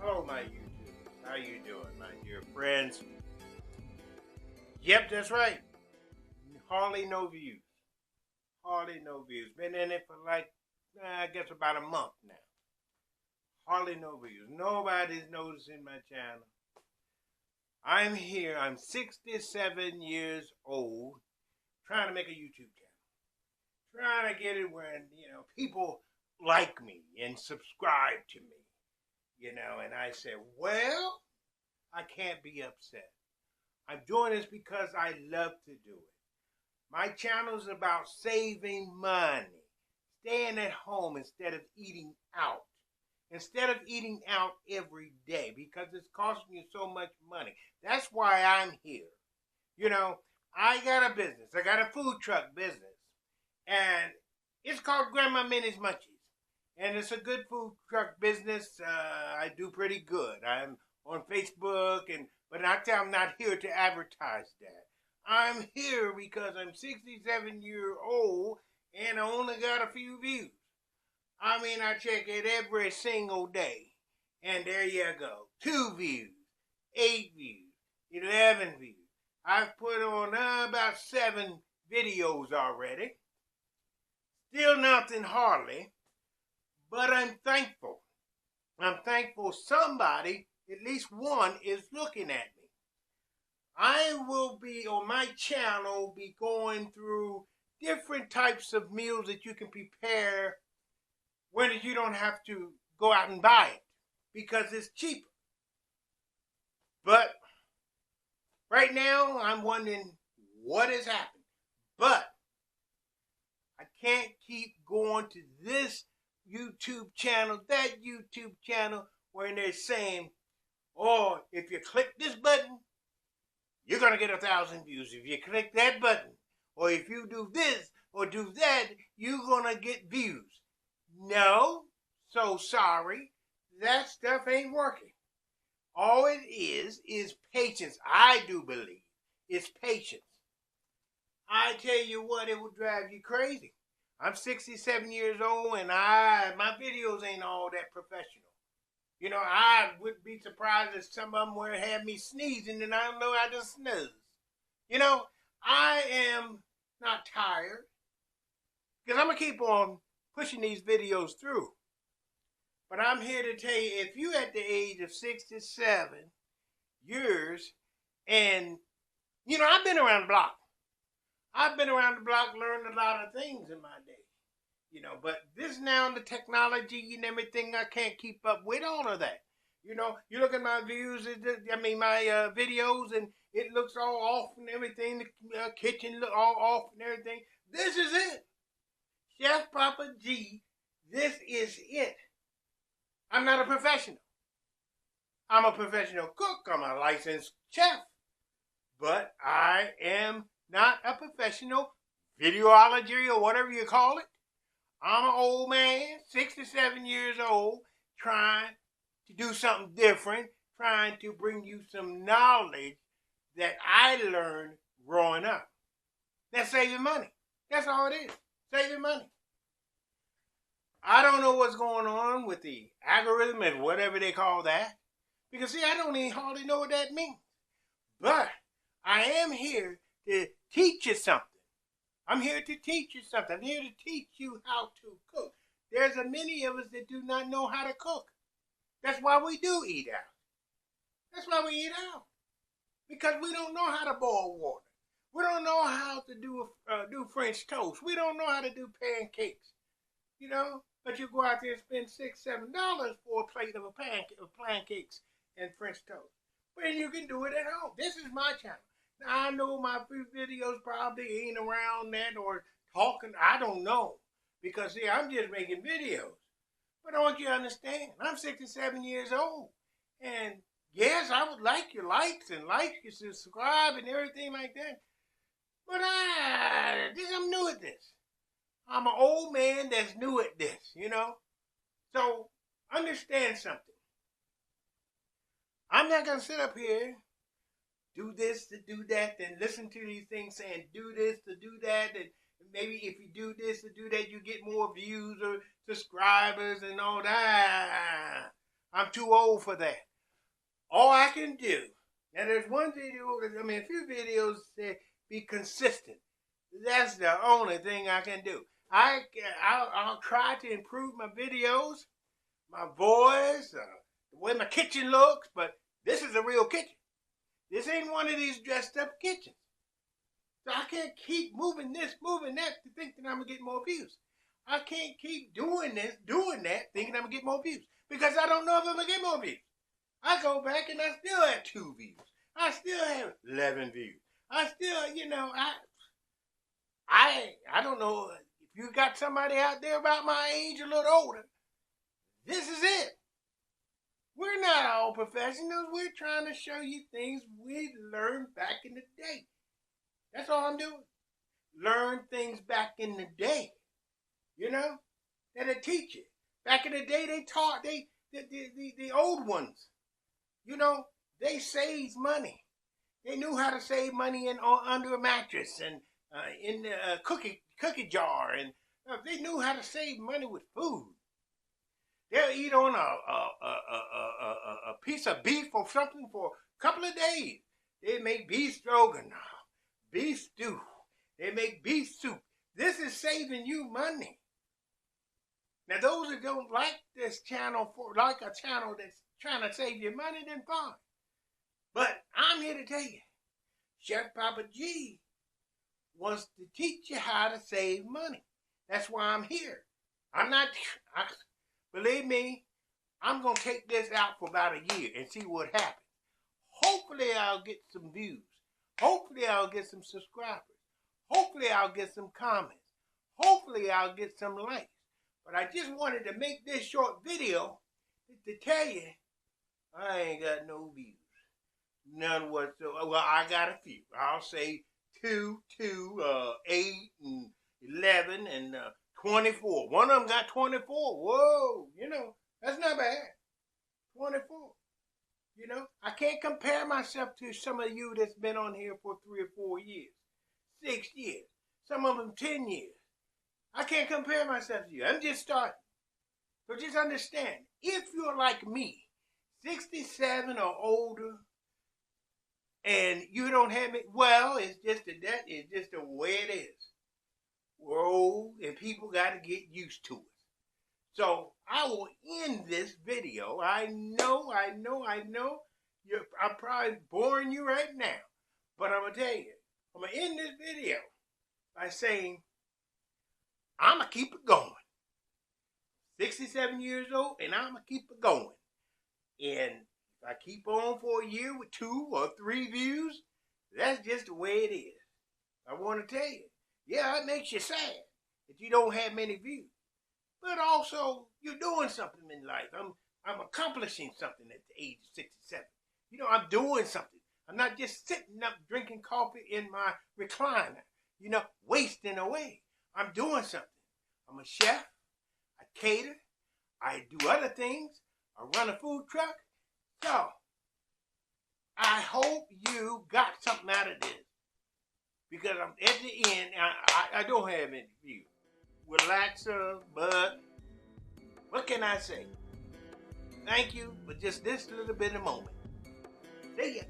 Hello, my YouTubers. How you doing, my dear friends? Yep, that's right. Hardly no views. Hardly no views. Been in it for like, I guess about a month now. Hardly no views. Nobody's noticing my channel. I'm here. I'm 67 years old, trying to make a YouTube channel. Trying to get it where, people like me and subscribe to me. And I said, well, I can't be upset. I'm doing this because I love to do it. My channel is about saving money, staying at home instead of eating out. Instead of eating out every day because it's costing you so much money. That's why I'm here. I got a business. I got a food truck business. And it's called Grandma Minnie's Munchies. And it's a good food truck business. I do pretty good. I'm on Facebook, but I'm not here to advertise that. I'm here because I'm 67 years old and I only got a few views. I check it every single day. And there you go. 2 views, 8 views, 11 views. I've put on about 7 videos already. Still nothing hardly, but I'm thankful. I'm thankful somebody, at least one, is looking at me. I will be, on my channel, be going through different types of meals that you can prepare when you don't have to go out and buy it because it's cheaper. But right now, I'm wondering what has happened. But I can't keep going to this YouTube channel, that YouTube channel, where they're saying, oh, if you click this button, you're going to get 1,000 views. If you click that button, or if you do this or do that, you're going to get views. No, so sorry. That stuff ain't working. All it is patience. I do believe it's patience. I tell you what, it will drive you crazy. I'm 67 years old and my videos ain't all that professional. I would be surprised if some of them would have me sneezing and I don't know how to snooze. I am not tired because I'm going to keep on pushing these videos through. But I'm here to tell you, if you at the age of 67 years and, I've been around the block. I've been around the block, learned a lot of things in my day. But this now, the technology and everything, I can't keep up with all of that. You look at my views, my videos, and it looks all off and everything. The kitchen look all off and everything. This is it. Chef Papa G, this is it. I'm not a professional. I'm a professional cook. I'm a licensed chef. But I am not a professional videology or whatever you call it. I'm an old man, 67 years old, trying to do something different, trying to bring you some knowledge that I learned growing up. That's saving money. That's all it is. Saving money. I don't know what's going on with the algorithm and whatever they call that. Because, I don't even hardly know what that means. But I am here to teach you something. I'm here to teach you something. I'm here to teach you how to cook. There's a many of us that do not know how to cook. That's why we do eat out. That's why we eat out. Because we don't know how to boil water. We don't know how to do French toast. We don't know how to do pancakes. But you go out there and spend $6, $7 for a plate of pancakes and French toast. But you can do it at home. This is my channel. Now, I know my videos probably ain't around that or talking. I don't know. Because, I'm just making videos. But I want you to understand, I'm 67 years old. And, yes, I would like your likes and your subscribe and everything like that. But I'm new at this. I'm an old man that's new at this, So, understand something. I'm not going to sit up here, do this to do that, and listen to these things saying do this to do that, and maybe if you do this to do that, you get more views or subscribers and all that. I'm too old for that. All I can do, now there's one video, a few videos say be consistent. That's the only thing I can do. I'll try to improve my videos, my voice, the way my kitchen looks, but this is a real kitchen. This ain't one of these dressed up kitchens. So I can't keep moving this, moving that to think that I'm gonna get more views. I can't keep doing this, doing that, thinking I'm gonna get more views. Because I don't know if I'm gonna get more views. I go back and I still have 2 views. I still have 11 views. I still, I don't know if you got somebody out there about my age, a little older. This is it. We're not all professionals. We're trying to show you things we learned back in the day. That's all I'm doing. Learn things back in the day. That'll teach you. Back in the day, they taught the old ones. They saved money. They knew how to save money under a mattress and in a cookie jar, and they knew how to save money with food. They'll eat on a piece of beef or something for a couple of days. They make beef stroganoff, beef stew. They make beef soup. This is saving you money. Now, those that don't like this channel, like a channel that's trying to save you money, then fine. But I'm here to tell you, Chef Papa G wants to teach you how to save money. That's why I'm here. Believe me, I'm going to take this out for about a year and see what happens. Hopefully I'll get some views. Hopefully I'll get some subscribers. Hopefully I'll get some comments. Hopefully I'll get some likes. But I just wanted to make this short video to tell you I ain't got no views. None whatsoever. Well, I got a few. I'll say 2, 8, and 11, and 24. One of them got 24. Whoa, that's not bad. 24. I can't compare myself to some of you that's been on here for 3 or 4 years, 6 years, some of them 10 years. I can't compare myself to you. I'm just starting. So just understand, if you're like me, 67 or older, and you don't have it, well, it's just that is just the way it is. We're old, and people got to get used to it. So I will end this video. I know. I'm probably boring you right now, but I'm gonna tell you, I'm gonna end this video by saying I'm gonna keep it going. 67 years old, and I'm gonna keep it going. And if I keep on for a year with 2 or 3 views, that's just the way it is. I want to tell you, yeah, it makes you sad that you don't have many views, but also you're doing something in life. I'm accomplishing something at the age of 67. I'm doing something. I'm not just sitting up drinking coffee in my recliner, wasting away. I'm doing something. I'm a chef. I cater. I do other things. I run a food truck. So, I hope you got something out of this. Because I'm at the end, I don't have any views. Relaxer, but what can I say? Thank you for just this little bit of moment. See ya.